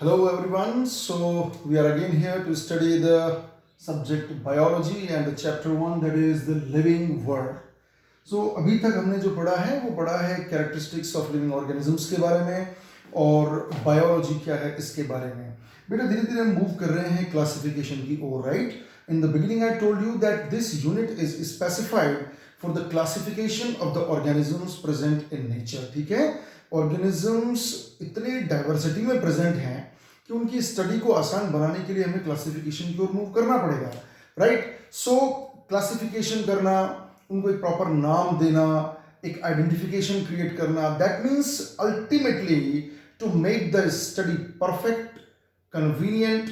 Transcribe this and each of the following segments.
Hello everyone. So we are again here to study the subject biology and the chapter 1 that is the living world. So अभी तक हमने जो पढ़ा है वो पढ़ा है characteristics of living organisms के बारे में और biology क्या है इसके बारे में. बेटा धीरे धीरे हम मूव कर रहे हैं classification की ओर, right? In the beginning I told you that this unit is specified for the classification of the organisms present in nature. ठीक है, ऑर्गेनिजम्स इतने डाइवर्सिटी में प्रेजेंट हैं कि उनकी स्टडी को आसान बनाने के लिए हमें क्लासिफिकेशन की ओर मूव करना पड़ेगा, राइट? सो क्लासिफिकेशन करना, उनको एक प्रॉपर नाम देना, एक आइडेंटिफिकेशन क्रिएट करना, that means ultimately to make the study perfect, convenient,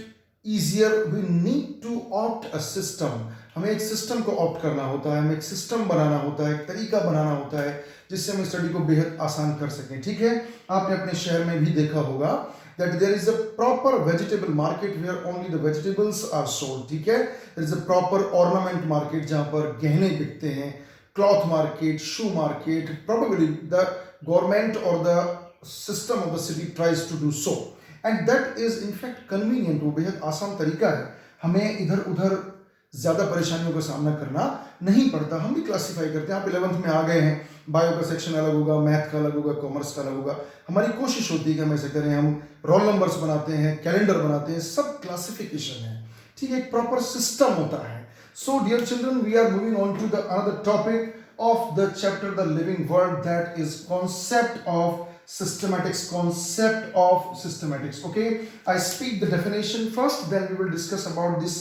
easier, we need to opt a system. हमें एक सिस्टम को ऑप्ट करना होता है, हमें एक सिस्टम बनाना होता है, एक तरीका बनाना होता है जिससे हम स्टडी को बेहद आसान कर सकें. ठीक है, आपने अपने शहर में भी देखा होगा that there is a proper vegetable market where only the vegetables are sold. ठीक है, there is a proper ornament market जहाँ पर गहने बिकते हैं, cloth market, shoe market. Probably the government or the system of the city tries to do so. And that is in fact convenient. वो बेहद आसान तरीका है, हमें इधर उधर ज़्यादा परेशानियों का सामना करना नहीं पड़ता. हम भी क्लासीफाई करते हैं. आप 11th में आ गए हैं, बायो का सेक्शन अलग होगा, मैथ का अलग होगा, कॉमर्स का अलग होगा. हमारी कोशिश होती है कि हम ऐसे करें, हम रोल नंबर्स बनाते हैं, कैलेंडर बनाते हैं, सब क्लासिफिकेशन है. ठीक है, एक प्रॉपर सिस्टम होता है. So dear children, we are moving on to the another topic of the chapter the living world, that is concept of systematics. Concept of systematics. Okay, I speak the definition first, then we will discuss about this.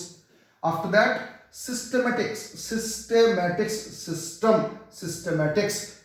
After that, systematics, systematics.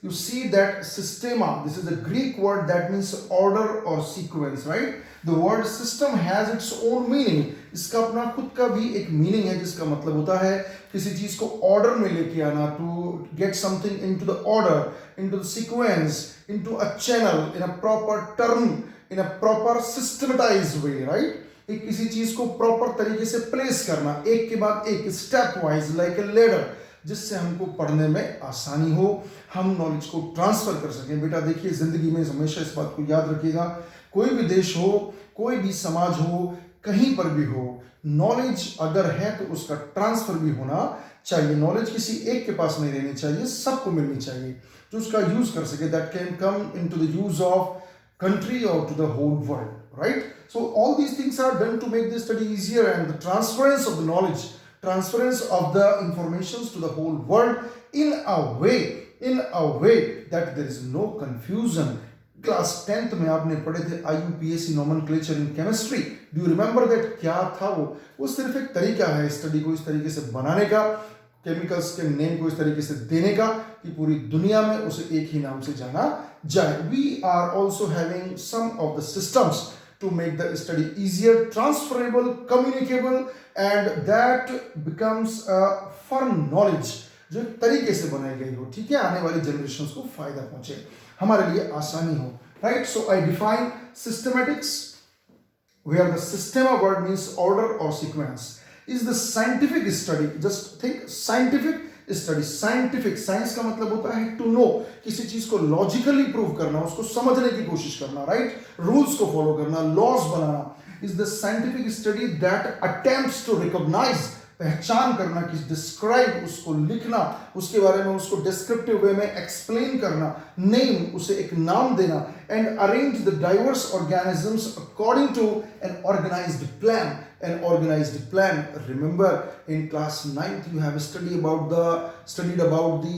You see that systema, this is a Greek word that means order or sequence, right? The word system has its own meaning. इसका अपना खुद का भी एक meaning है जिसका मतलब होता है किसी चीज को ऑर्डर में लेके आना, to get something into the order, into the sequence, into a channel, in a proper term, in a proper systematised way, right? एक किसी चीज को प्रॉपर तरीके से प्लेस करना, एक के बाद एक, step wise, like a ladder, जिससे हमको पढ़ने में आसानी हो, हम नॉलेज को ट्रांसफर कर सकें. बेटा देखिए, जिंदगी में हमेशा इस बात को याद रखिएगा, कोई भी देश हो, कोई भी समाज हो, कहीं पर भी हो, नॉलेज अगर है तो उसका ट्रांसफर भी होना चाहिए. नॉलेज किसी एक के पास नहीं रहनी चाहिए, सबको मिलनी चाहिए जो उसका यूज कर सके. That can come into the use of country or to the whole world, right? So all these things are done to make the study easier, and the transference of the knowledge, transference of the informations to the whole world in a way that there is no confusion. Class 10th में आपने पढ़े थे IUPAC nomenclature in chemistry. Do you remember that? क्या था वो सिर्फ एक तरीका है स्टडी को इस तरीके से बनाने का, केमिकल्स के नेम को इस तरीके से देने का कि पूरी दुनिया में उसे एक ही नाम से जाना जाए. We are also having some of the systems to make the study easier, transferable, communicable, and that becomes a firm knowledge जो एक तरीके से बनाई गई हो. ठीक है, आने वाली जनरेशंस को फायदा पहुंचे, हमारे लिए आसानी हो, right? So I define systematics where the systema word means order or sequence is the scientific study. Just think, scientific study. Scientific, science का मतलब होता है to know, किसी चीज को लॉजिकली प्रूव करना, उसको समझने की कोशिश करना, राइट? रूल्स को फॉलो करना, लॉज बनाना. is the scientific study that attempts to recognize, पहचान करना, कि डिस्क्राइब, उसको लिखना, उसके बारे में उसको डिस्क्रिप्टिव वे में एक्सप्लेन करना, नेम, उसे एक नाम देना, and arrange the diverse organisms according to an organised plan. An organized plan. Remember, in class 9th you have studied about the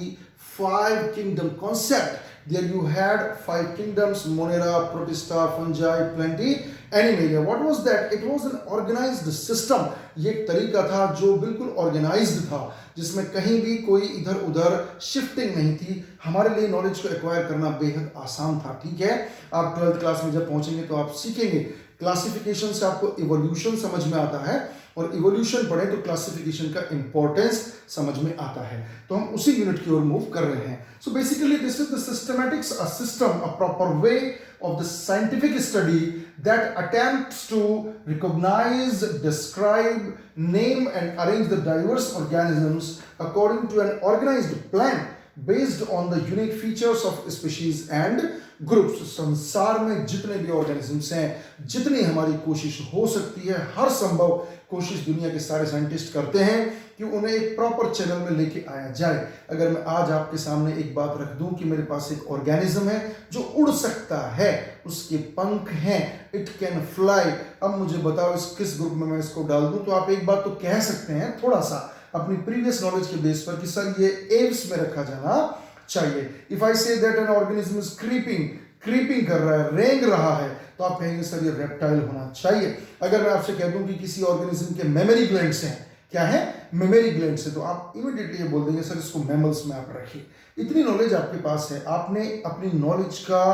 5 kingdom concept. There you had 5 kingdoms: Monera, Protista, Fungi, Plantae, Animalia. What was that? It was an organized system. ये एक तरीका था जो बिल्कुल organised था, जिसमें कहीं भी कोई इधर उधर शिफ्टिंग नहीं थी. हमारे लिए नॉलेज को एक्वायर करना बेहद आसान था. ठीक है, आप 12th क्लास में जब पहुंचेंगे तो आप सीखेंगे. क्लासिफिकेशन से आपको इवोल्यूशन समझ में आता है, और इवोल्यूशन पढ़े तो क्लासिफिकेशन का इंपॉर्टेंस समझ में आता है. तो हम उसी यूनिट की ओर मूव कर रहे हैं. So basically this is the systematics, a system, a proper way of the scientific study that attempts to recognize, describe, name and arrange the diverse organisms according to an organized plan based on the unique features of species and groups, संसार में जितने भी organisms हैं, जितनी हमारी कोशिश हो सकती है, हर संभव कोशिश दुनिया के सारे साइंटिस्ट करते हैं कि उन्हें एक प्रॉपर चैनल में लेके आया जाए। अगर मैं आज आपके सामने एक बात रख दूं कि मेरे पास एक ऑर्गेनिज्म है जो उड़ सकता है, उसके पंख हैं, इट कैन फ्लाई, अब मुझे बताओ इस किस ग्रुप में मैं इसको डाल दूं? तो आप एक बात तो कह सकते हैं थोड़ा सा अपनी प्रीवियस नॉलेज के बेस पर कि सर ये एव्स में रखा जाना चाहिए। If I say that an organism is creeping कर रहा है, रेंग रहा है, तो आप कहेंगे सर ये रेप्टाइल होना चाहिए। अगर मैं आपसे कह दूं कि किसी ऑर्गेनिज्म के मेमोरी ग्लैंड्स हैं, क्या है? मेमोरी ग्लैंड्स है, तो आप इमीडिएटली ये बोल देंगे सर इसको मैमल्स में आप रखिए। इतनी नॉलेज आपके पास है, आपने अपनी नॉलेज का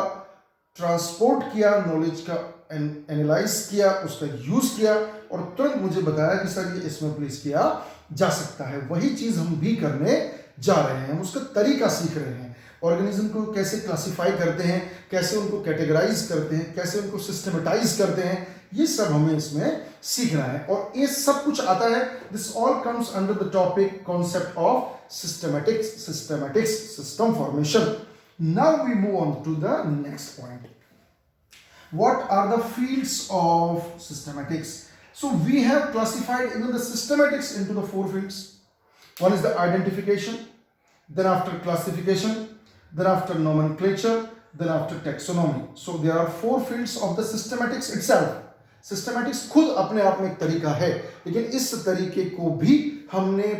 ट्रांसपोर्ट किया, नॉलेज का एनालाइज किया, उसका यूज किया और तुरंत मुझे बताया कि सर ये इसमें प्लेस किया जा सकता है। वही चीज हम भी करने जा रहे हैं, हम उसका तरीका सीख रहे हैं। ऑर्गेनिज्म को कैसे क्लासिफाई करते हैं, कैसे उनको कैटेगराइज करते हैं, कैसे उनको सिस्टमेटाइज करते हैं, ये सब हमें इसमें सीखना है। और ये सब कुछ आता है, this all comes under the topic concept of systematics, system formation. Now we move on to the next point. What are the fields of systematics? So we have classified even the systematics into the 4 fields. One is the identification, then after classification, then after nomenclature, then after taxonomy. So there are 4 fields of the systematics itself. Systematics खुद अपने आप में एक तरीका है, लेकिन इस तरीके को भी हमने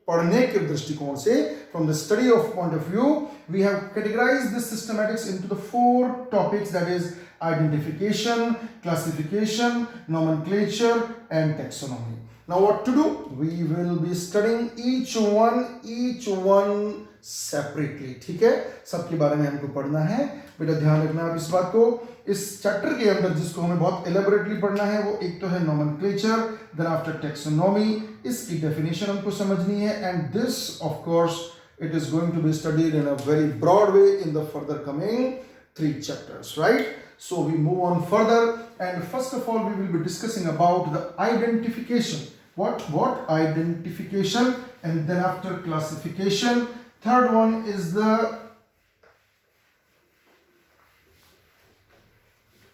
पढ़ने के दृष्टिकोण से, from the study of point of view, we have categorized this systematics into the 4 topics, that is identification, classification, nomenclature and taxonomy. Now what to do? We will be studying each one separately. ठीक है, सबके बारे में हमको पढ़ना है। बेटा ध्यान रखना आप इस बात को। इस चैप्टर के अंदर जिसको हमें बहुत एलेबोरेटली पढ़ना है वो एक तो है nomenclature, then after taxonomy, इसकी definition हमको समझनी है, and this of course it is going to be studied in a very broad way in the further coming 3 chapters, right? So we move on further, and first of all we will be discussing about the identification. What identification, and then after classification. Third one is the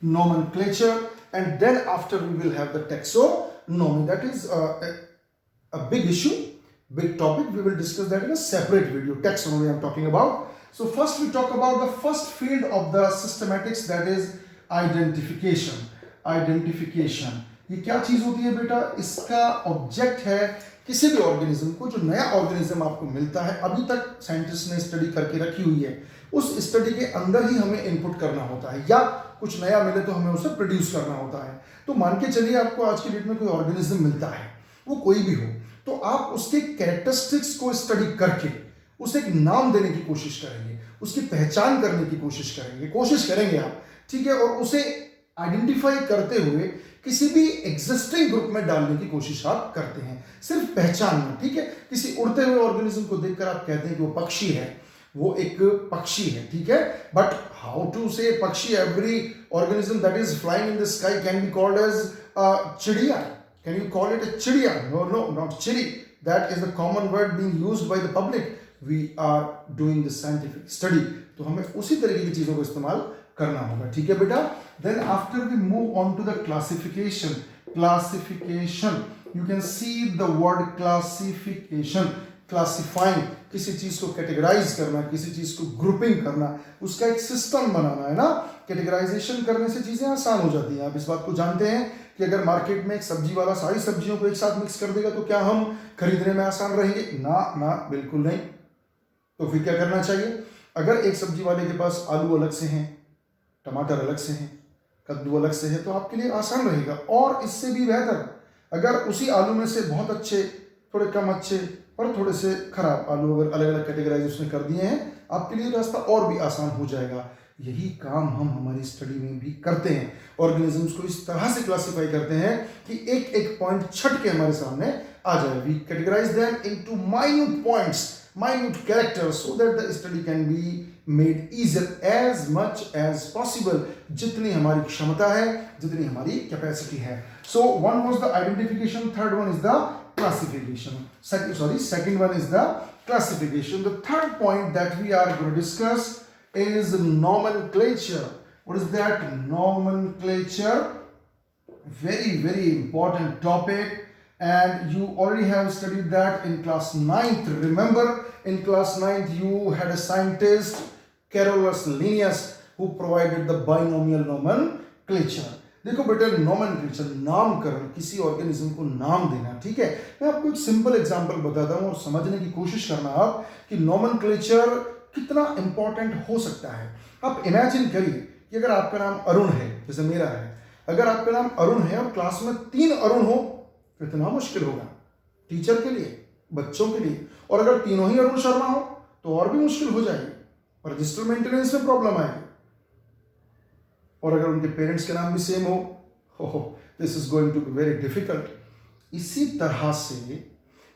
nomenclature, and then after we will have the taxonomy. That is a big issue, big topic. We will discuss that in a separate video. Taxonomy I'm talking about. So first we talk about the first field of the systematics, that is identification. Identification ये क्या चीज होती है बेटा? इसका object है किसी भी ऑर्गेनिज्म को, जो नया ऑर्गेनिज्म आपको मिलता है, अभी तक साइंटिस्ट ने स्टडी करके रखी हुई है, उस स्टडी के अंदर ही हमें इनपुट करना होता है, या कुछ नया मिले तो हमें उसे प्रोड्यूस करना होता है। तो मान के चलिए आपको आज की डेट में कोई ऑर्गेनिज्म मिलता है, वो कोई भी हो, तो आप उसके कैरेक्टरिस्टिक्स को स्टडी करके उसे एक नाम देने की कोशिश करेंगे, उसकी पहचान करने की कोशिश करेंगे आप, ठीक है, और उसे आइडेंटिफाई करते हुए किसी भी एग्जिस्टिंग ग्रुप में डालने की कोशिश आप करते हैं, सिर्फ पहचानना, ठीक है। किसी उड़ते हुए ऑर्गेनिज्म को देखकर आप कहते हैं कि वो पक्षी है, वो एक पक्षी है, ठीक है, बट हाउ टू से पक्षी? Every organism that is flying in the sky can be called as चिड़िया। Can you call it a चिड़िया? नो, नॉट चिड़ी. That is the common word being used by the public. We are doing the scientific study, तो हमें उसी तरीके की चीजों को इस्तेमाल करना होगा, ठीक है बेटा। Then after we move on to the classification. You can see the word classification. Classifying, किसी चीज को कैटेगराइज करना, किसी चीज को ग्रुपिंग करना, उसका एक सिस्टम बनाना, है ना। कैटेगराइजेशन करने से चीजें आसान हो जाती हैं। आप इस बात को जानते हैं कि अगर मार्केट में एक सब्जी वाला सारी सब्जियों को एक साथ मिक्स कर देगा तो क्या हम खरीदने में आसान रहेंगे? ना, बिल्कुल नहीं। तो फिर क्या करना चाहिए? अगर एक सब्जी वाले के पास आलू अलग से हैं, टमाटर अलग से हैं, कद्दू अलग से है, तो आपके लिए आसान रहेगा। और इससे भी बेहतर, अगर उसी आलू में से बहुत अच्छे, थोड़े कम अच्छे और थोड़े से खराब आलू अगर अलग अलग कैटेगराइज उसने कर दिए हैं, आपके लिए रास्ता और भी आसान हो जाएगा। यही काम हम हमारी स्टडी में भी करते हैं। ऑर्गेनिजम्स को इस तरह से क्लासिफाई करते हैं कि एक एक पॉइंट छट के हमारे सामने आ जाए। We categorise them into minute points, minute characters, so that the study can be made easier as much as possible. जितनी हमारी क्षमता है, जितनी हमारी कैपेसिटी है। So one was the identification, third one is the classification. Second one is the classification. The third point that we are going to discuss is nomenclature. What is that? Nomenclature. Very important topic, and you already have studied that in class 9th. Remember, in class 9th you had a scientist, Carolus Linnaeus, who provided the binomial nomenclature. देखो बेटा, nomenclature, नामकरण, किसी organism को नाम देना, ठीक है। मैं आपको एक सिंपल एग्जांपल बताता हूं और समझने की कोशिश करना आप कि नोमेनक्लेचर कितना इंपॉर्टेंट हो सकता है। आप इमेजिन करिए कि अगर आपका नाम अरुण है, जैसे मेरा है, अगर आपका नाम अरुण है और क्लास में 3 अरुण हो, कितना मुश्किल होगा टीचर के लिए, बच्चों के लिए। और अगर तीनों ही अरुण शर्मा हो तो और भी मुश्किल हो जाएगी और रजिस्टर मेंटेनेंस में प्रॉब्लम आएगी। और अगर उनके पेरेंट्स के नाम भी सेम हो, this is going to be very difficult. इसी तरह से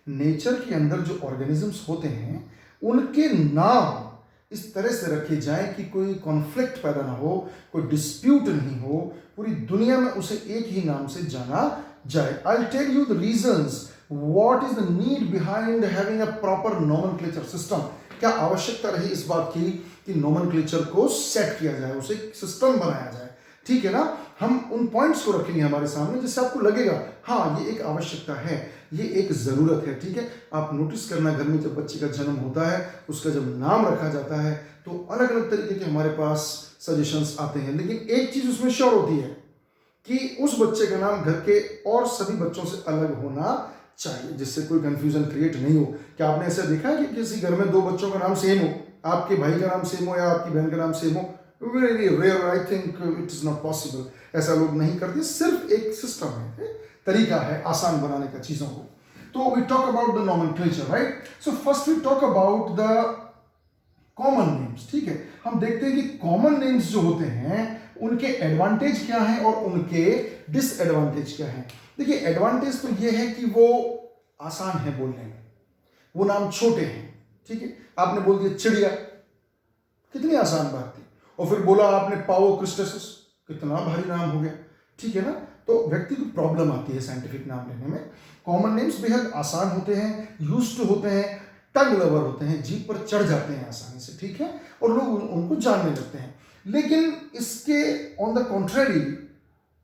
नेचर के अंदर जो ऑर्गेनिजम्स होते हैं उनके नाम इस तरह से रखे जाएं कि कोई कॉन्फ्लिक्ट पैदा ना हो, कोई डिस्प्यूट नहीं हो, पूरी दुनिया में उसे एक ही नाम से जाना जाए। I will tell you the reasons, what is the need behind having a proper nomenclature system. क्या आवश्यकता रही इस बात की कि नोमेनक्लेचर को सेट किया जाए, उसे सिस्टम बनाया जाए, ठीक है ना। हम उन पॉइंट्स को रखेंगे हमारे सामने जिससे आपको लगेगा हाँ ये एक आवश्यकता है, ये एक जरूरत है, ठीक है। आप नोटिस करना, घर में जब बच्चे का जन्म होता है, उसका जब नाम रखा जाता है तो अलग अलग तरीके के हमारे पास सजेशंस आते हैं, लेकिन एक चीज उसमें श्योर होती है कि उस बच्चे का नाम घर के और सभी बच्चों से अलग होना चाहिए, जिससे कोई कंफ्यूजन क्रिएट नहीं हो। क्या आपने ऐसा देखा है कि किसी घर में 2 बच्चों का नाम सेम हो, आपके भाई का नाम सेम हो या आपकी बहन का नाम सेम हो? Very rare, I think it is not possible. ऐसा लोग नहीं करते, सिर्फ एक सिस्टम है, तरीका है आसान बनाने का चीजों को। तो we talk about the nomenclature, right. So first we talk about the common names, ठीक है। हम देखते हैं कि कॉमन नेम्स जो होते हैं उनके एडवांटेज क्या हैं और उनके डिसएडवांटेज क्या हैं। देखिए, एडवांटेज तो ये है कि वो आसान है बोलने में, वो नाम छोटे हैं, ठीक है। आपने बोल दिया चिड़िया, कितनी आसान बात थी, और फिर बोला आपने पाओ क्रिस्टेसिस, कितना भारी नाम हो गया, ठीक है ना। तो व्यक्ति को प्रॉब्लम आती है साइंटिफिक नाम लेने में। कॉमन नेम्स बेहद आसान होते हैं, यूज्ड होते हैं, टंग लवर होते हैं, जीभ पर चढ़ जाते हैं आसानी से, ठीक है, और लोग उनको जानने लगते हैं। लेकिन इसके on the contrary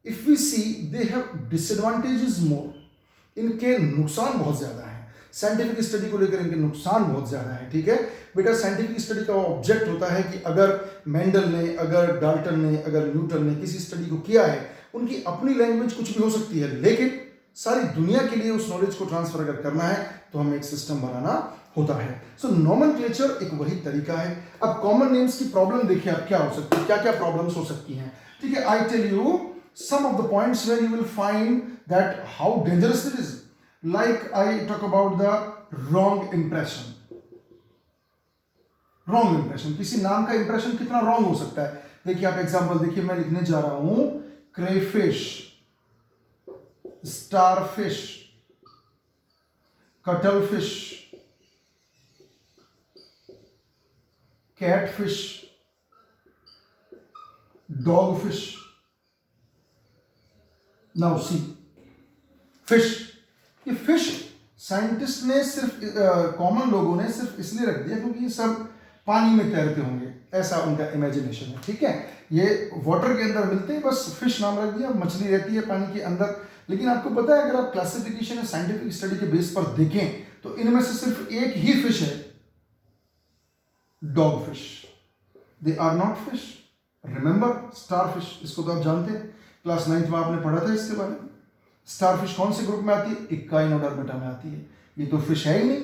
if we see they have disadvantages more, इनके नुकसान बहुत ज्यादा है। साइंटिफिक स्टडी को लेकर इनके नुकसान बहुत ज्यादा है, ठीक है बेटा। साइंटिफिक स्टडी का ऑब्जेक्ट होता है कि अगर मेंडल ने, अगर डाल्टन ने, अगर न्यूटन ने किसी स्टडी को किया है, उनकी अपनी लैंग्वेज कुछ भी हो सकती है, लेकिन सारी दुनिया के लिए उस नॉलेज को ट्रांसफर अगर करना है तो हमें एक सिस्टम बनाना होता है। सो नोमेनक्लेचर एक वही तरीका है। अब कॉमन नेम्स की प्रॉब्लम देखिए आप क्या हो सकती है, क्या क्या प्रॉब्लम्स हो सकती हैं, ठीक है। I tell you some of the points where you will find that how dangerous it is. Like I talk about the wrong impression. Wrong impression, किसी नाम का इंप्रेशन कितना रॉन्ग हो सकता है। देखिए आप एग्जांपल देखिए, मैं लिखने जा रहा हूं crayfish, starfish, cuttlefish, catfish, dogfish. Now see fish, ये फिश साइंटिस्ट ने सिर्फ कॉमन लोगों ने सिर्फ इसलिए रख दिया क्योंकि ये सब पानी में तैरते होंगे, ऐसा उनका इमेजिनेशन है, ठीक है। ये वाटर के अंदर मिलते हैं, बस फिश नाम रख दिया, मछली रहती है पानी के अंदर। लेकिन आपको पता है अगर आप क्लासिफिकेशन या साइंटिफिक स्टडी के बेस पर देखें तो इनमें से सिर्फ एक ही फिश है, dog fish. They are not fish. Remember starfish, इसको तो आप जानते हैं, क्लास 9th में आपने पढ़ा था इसके बारे में। स्टारफिश कौन से ग्रुप में आती है? इक्काइनोडर्मेटा में आती है। ये तो फिश है ही नहीं,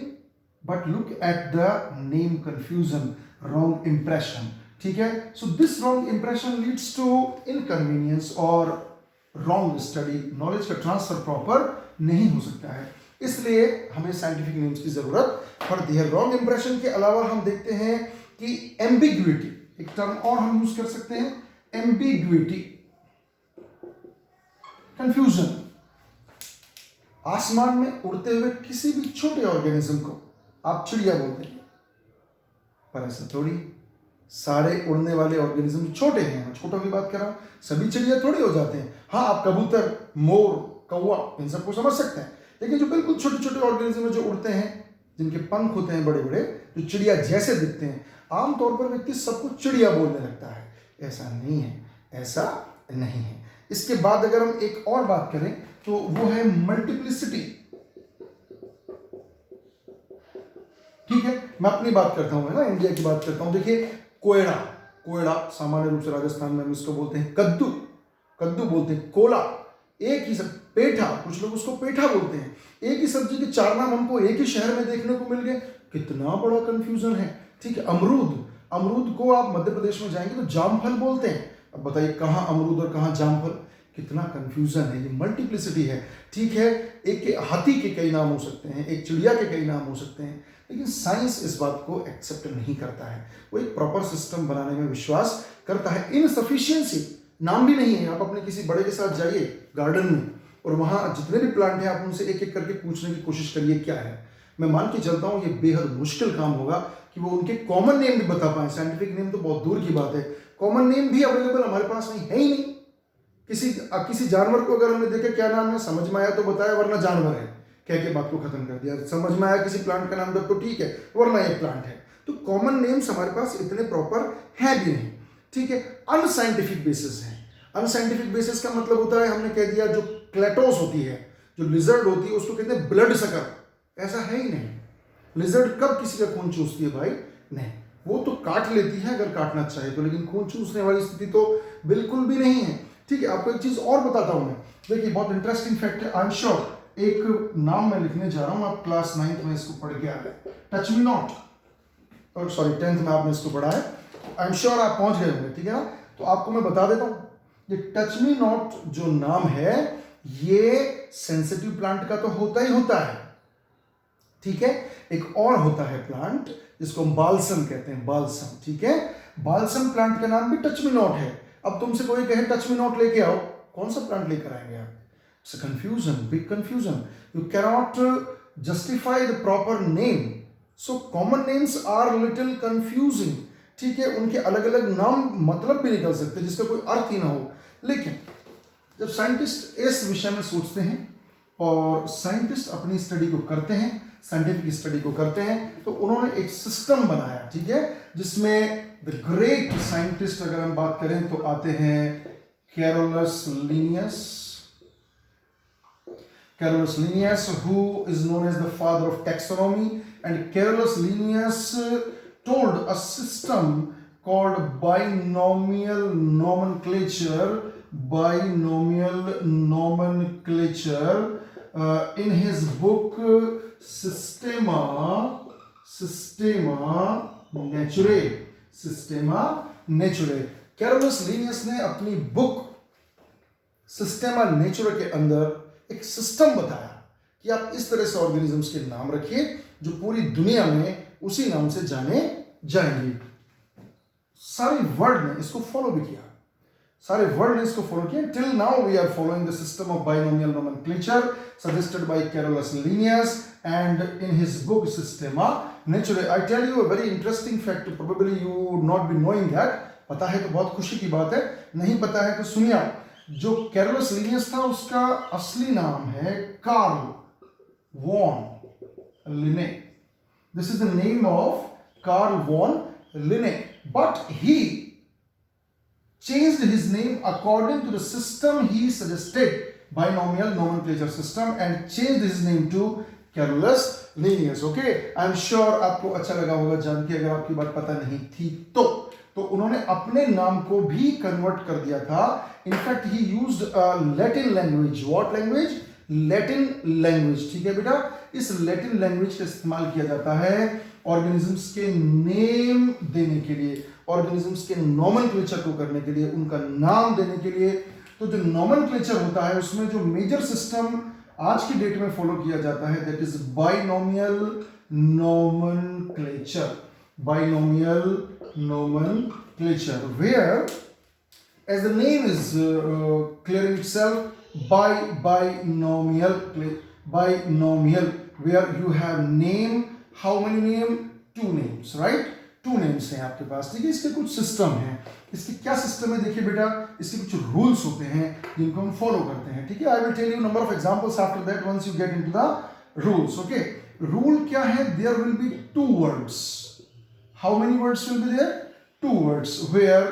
but look at the name confusion, wrong impression, ठीक है। So this wrong impression leads to inconvenience और रॉन्ग स्टडी, नॉलेज का ट्रांसफर प्रॉपर नहीं हो सकता है, इसलिए हमें साइंटिफिक नेम्स की जरूरत पड़ती है। रॉन्ग इंप्रेशन के अलावा हम देखते हैं कि एम्बिग्विटी, एक टर्म और हम यूज कर सकते हैं, एम्बिग्विटी, कंफ्यूजन। आसमान में उड़ते हुए किसी भी छोटे ऑर्गेनिज्म को आप चिड़िया बोलते हैं, पर ऐसा थोड़ी, सारे उड़ने वाले ऑर्गेनिज्म छोटे हैं। छोटों की बात कर रहा हूं, सभी चिड़िया थोड़ी हो जाते हैं। हाँ, आप कबूतर, मोर, कौवा, इन सबको समझ सकते हैं, लेकिन जो बिल्कुल छोटे छोटे ऑर्गेनिज्म जो उड़ते हैं, जिनके पंख होते हैं बड़े बड़े, जो चिड़िया जैसे दिखते हैं, आमतौर पर व्यक्ति सबको चिड़िया बोलने लगता है, ऐसा नहीं है, ऐसा नहीं है। इसके बाद अगर हम एक और बात करें तो वो है मल्टीप्लिसिटी। ठीक है, मैं अपनी बात करता हूं, है ना, इंडिया की बात करता हूं। देखिए कोयड़ा, कोयड़ा सामान्य रूप से राजस्थान में हम इसको बोलते हैं कद्दू, कद्दू बोलते हैं, कोला एक ही सब, पेठा, कुछ लोग उसको पेठा बोलते हैं। एक ही सब्जी के 4 नाम हमको एक ही शहर में देखने को मिल गए, कितना बड़ा कंफ्यूजन है। ठीक है, अमरूद, अमरूद को आप मध्य प्रदेश में जाएंगे तो जामफल बोलते हैं। अब बताइए कहाँ अमरूद और कहाँ जामफल, कितना कंफ्यूजन है, ये मल्टीप्लिसिटी है। ठीक है, एक हाथी के कई नाम हो सकते हैं, एक चिड़िया के कई नाम हो सकते हैं, लेकिन साइंस इस बात को एक्सेप्ट नहीं करता है। वो एक प्रॉपर सिस्टम बनाने में विश्वास करता है। इनसफिशिएंसी, नाम भी नहीं है। आप अपने किसी बड़े के साथ जाइए गार्डन में और वहाँ जितने भी प्लांट हैं आप उनसे एक एक करके पूछने की कोशिश करिए क्या है। मैं मान के चलता हूँ ये बेहद मुश्किल काम होगा कि वो उनके कॉमन नेम भी बता पाए। साइंटिफिक नेम तो बहुत दूर की बात है, कॉमन नेम भी अवेलेबल हमारे पास नहीं है ही नहीं। किसी जानवर को अगर हमने देखा क्या नाम है, समझ में आया तो बताया, वरना जानवर है कह के बात को खत्म कर दिया। समझ में आया किसी प्लांट का नाम तो ठीक है, वरना ये प्लांट है। तो कॉमन नेम्स हमारे पास इतने प्रॉपर है भी नहीं। ठीक है, अनसाइंटिफिक बेसिस है। अनसाइंटिफिक बेसिस का मतलब होता है, हमने कह दिया जो क्लेटोस होती है, जो लिजर्ड होती है, उसको कहते हैं ब्लड सकर। ऐसा है ही नहीं। लिजर्ड कब किसी का खून चूसती है भाई? नहीं, वो तो काट लेती है अगर काटना चाहे तो, लेकिन खून चूसने वाली स्थिति तो बिल्कुल भी नहीं है। ठीक है, आपको एक चीज और बताता हूं मैं। देखिए बहुत इंटरेस्टिंग फैक्ट है। आई एम श्योर एक नाम मैं लिखने जा रहा हूं, आप क्लास 9th में इसको पढ़ के आ गए, टच मी नॉट, और सॉरी 10th में आपने इसको पढ़ा है, आई एम श्योर आप पहुंच गए होंगे। ठीक है ना, तो आपको मैं बता देता हूं, ये टच मी नॉट जो नाम है ये सेंसिटिव प्लांट का तो होता ही होता है। ठीक है, एक और होता है प्लांट जिसको हम बालसम कहते हैं, बालसम। ठीक है, बालसम प्लांट का नाम भी टच मी नॉट है। अब तुमसे कोई कहे टच मी नॉट लेके आओ, कौन सा प्लांट लेकर आएंगे आप? It's a confusion, big confusion. You cannot justify the proper name, so common names are little confusing. ठीक है, उनके अलग अलग नाम मतलब भी निकल सकते हैं जिसका कोई अर्थ ही ना हो। लेकिन जब साइंटिस्ट इस विषय में सोचते हैं और साइंटिस्ट अपनी स्टडी को करते हैं, साइंटिफिक स्टडी को करते हैं, तो उन्होंने एक सिस्टम बनाया। ठीक है, जिसमें द ग्रेट साइंटिस्ट अगर हम बात करें तो आते हैं Carolus Linnaeus. Carolus Linnaeus, who is known as the father of taxonomy, and Carolus Linnaeus told a system called binomial nomenclature, in his book Systema Naturae. Carolus Linnaeus ने अपनी book Systema नेचुरे के अंदर एक सिस्टम बताया कि आप इस तरह से ऑर्गेनिजम्स के नाम रखिए जो पूरी दुनिया में उसी नाम से जाने जाएंगे। सारे वर्ल्ड ने इसको फॉलो भी किया, सारे वर्ल्ड ने इसको फॉलो किया। Till now we are following the system of binomial nomenclature suggested by Carolus Linnaeus and in his book Systema Naturae. I tell you a very interesting fact, probably you not be knowing that. पता है तो बहुत खुशी की बात है, नहीं पता है तो सुनिए। जो कैरोलस लीनियस था उसका असली नाम है Carl von Linne. This is the name of Carl von Linne, but he changed his name according to the system he suggested, binomial nomenclature system, and changed his name to Carolus Linnaeus. Okay, I am sure आपको अच्छा लगा होगा जान के, अगर आपकी बात पता नहीं थी तो उन्होंने अपने नाम को भी कन्वर्ट कर दिया था। In fact he used Latin language. What language? Latin language. ठीक है बेटा, इस लैटिन लैंग्वेज का इस्तेमाल किया जाता है ऑर्गेनिजम्स के नेम देने के लिए, ऑर्गेनिजम्स के नोमेनक्लेचर को करने के लिए, उनका नाम देने के लिए। तो जो नोमेनक्लेचर होता है उसमें जो मेजर सिस्टम आज की डेट में फॉलो किया जाता है that is binomial nomenclature. Binomial nomenclature, where as the name is clearing itself, binomial, where you have name, how many name? 2 names, right? 2 names हैं आपके पास। ठीक है, इसके कुछ सिस्टम हैं। इसके क्या सिस्टम है देखिए बेटा, इसके कुछ रूल्स होते हैं जिनको हम फॉलो करते हैं। ठीक है, I will tell you number of examples after that once you get into the rules. Okay, rule क्या है? There will be 2 words. how many words will be there? Two words, where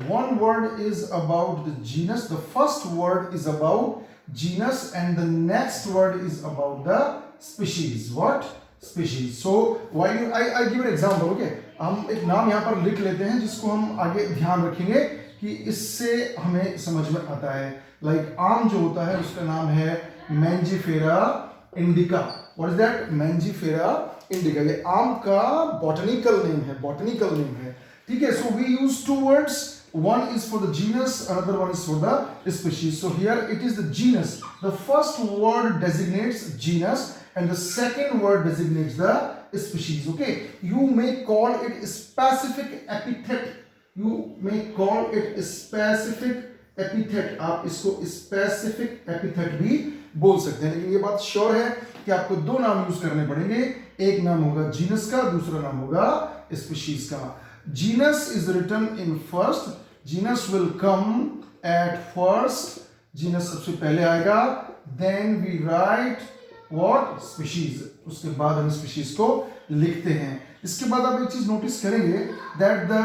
one word is about the genus. The first word is about genus and the next word is about the species. What? Species. So while you, I give an example, okay? हम एक नाम यहाँ पर लिख लेते हैं जिसको हम आगे ध्यान रखेंगे कि इससे हमें समझ में आता है. Like आम जो होता है उसका नाम है Mangifera indica. What is that? Mangifera indica. ये आम का botanical name है, botanical name है. ठीक है? So we use two words. One is for the genus, another one is for the species. So here it is the genus. The first word designates genus and the second word designates the species. Okay, you may call it specific epithet. You may call it specific epithet. आप इसको specific epithet भी बोल सकते हैं, लेकिन ये बात sure है कि आपको दो नाम यूज करने पड़ेंगे. एक नाम होगा जीनस का, दूसरा नाम होगा स्पीशीज का. Genus is written in first. Genus will come at first. Genus सबसे पहले आएगा. Then we write what? Species. उसके बाद हम species को लिखते हैं. इसके बाद आप एक चीज नोटिस करेंगे that the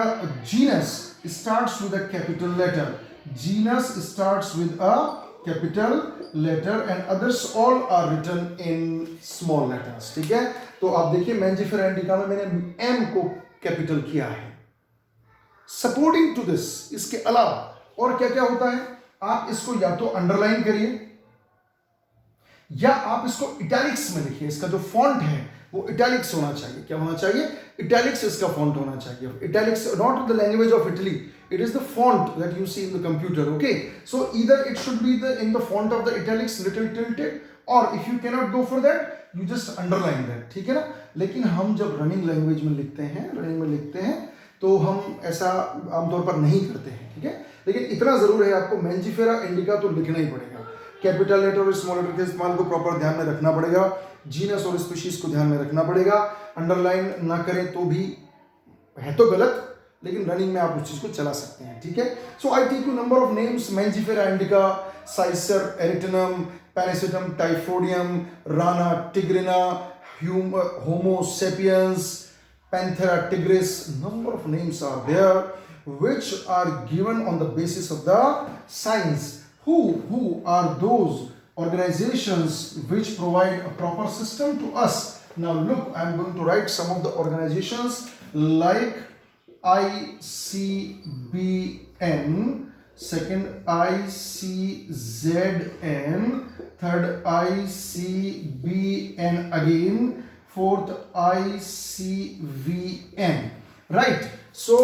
genus starts with a capital letter. Genus starts with a capital letter and others all are written in small letters. ठीक है? तो आप देखिए Mangifera indica में मैंने M को कैपिटल किया है. सपोर्टिंग टू दिस, इसके अलावा और क्या क्या होता है, आप इसको या तो अंडरलाइन करिए या आप इसको इटैलिक्स में लिखिए. इसका जो फॉन्ट है वो इटैलिक्स होना चाहिए. क्या होना चाहिए? इटैलिक्स इसका फॉन्ट होना चाहिए. Italics not the language of Italy, it is the font that you see in the computer. Okay, so either it should be in the font of the italics little tilted, or if you cannot go for that you just underline that. ठीक है ना? लेकिन हम जब running language में लिखते हैं तो हम ऐसा आमतौर पर नहीं करते हैं. ठीक है, लेकिन इतना जरूर है आपको Mangifera indica तो लिखना ही पड़ेगा. कैपिटल लेटर और स्मॉल लेटर के इस्तेमाल को प्रॉपर ध्यान में रखना पड़ेगा. जीनस और स्पीशीज को ध्यान में रखना पड़ेगा. अंडरलाइन ना करें तो भी है तो गलत, लेकिन रनिंग में आप उस चीज को चला सकते हैं. ठीक है? So I take you number of names: Mangifera indica, Cicer erytrinum, Panicetum typhoideum, Rana tigrina, Homo sapiens, Panthera tigris. Number of names are there which are given on the basis of the science. Who are those organizations which provide a proper system to us? Now look, I am going to write some of the organizations like ICBN, second ICZN, third ICBN again, fourth ICVN. right? So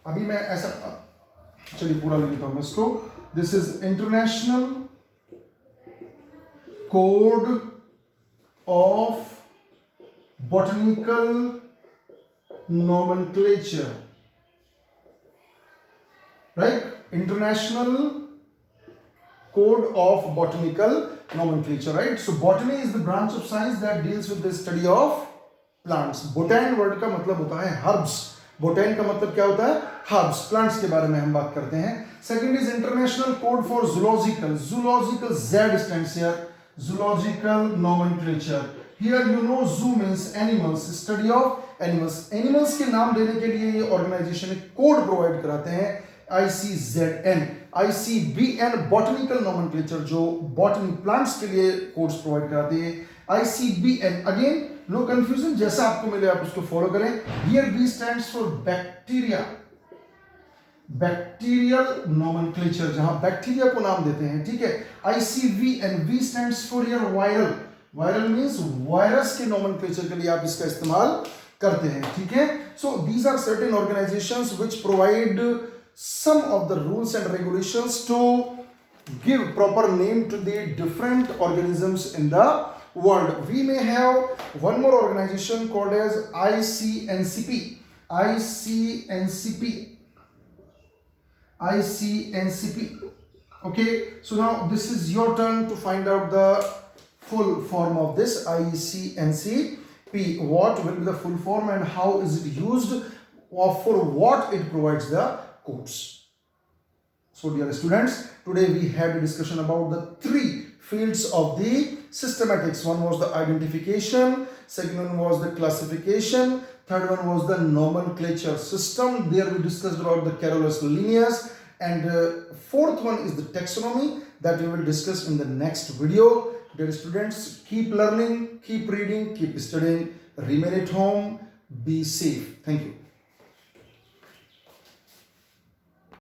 अभी मैं ऐसा, चलिए पूरा लिख देता हूं इसको. This is International Code of Botanical Nomenclature, right? International Code of Botanical Nomenclature, right? So botany is the branch of science that deals with the study of plants. Botan word का मतलब होता है herbs. Botan का मतलब क्या होता है? Herbs, plants के बारे में हम बात करते हैं. Second is International Code for Zoological. Zoological, Z stands here. Zoological Nomenclature. Here you know zoo means animals, study of animals. Animals के नाम देने के लिए ये ऑर्गेनाइजेशन एक कोड प्रोवाइड कराते हैं, ICZN. ICBN Botanical Nomenclature, जो बॉटनी प्लांट्स के लिए कोड्स प्रोवाइड कराते हैं. ICBN अगेन नो कंफ्यूजन, जैसा आपको मिले आप उसको फॉलो करें. Here B stands for bacteria. Bacterial nomenclature, जहां बैक्टीरिया को नाम देते हैं. ठीक है? ICVN, V stands for your viral. Viral means virus के नोमेनक्लेचर के लिए आप इसका इस्तेमाल करते हैं. ठीक है? So these are certain organisations which provide some of the rules and regulations to give proper name to the different organisms in the world. We may have one more organization called as ICNCP. ICNCP. Okay, so now this is your turn to find out the full form of this ICNCP. What will be the full form and how is it used, or for what it provides the codes? So dear students, today we had a discussion about the three fields of the systematics. One was the identification, second one was the classification, third one was the nomenclature system. There we discussed about the Carolus Linnaeus, and fourth one is the taxonomy that we will discuss in the next video. Dear students, keep learning, keep reading, keep studying, remain at home, be safe. Thank you.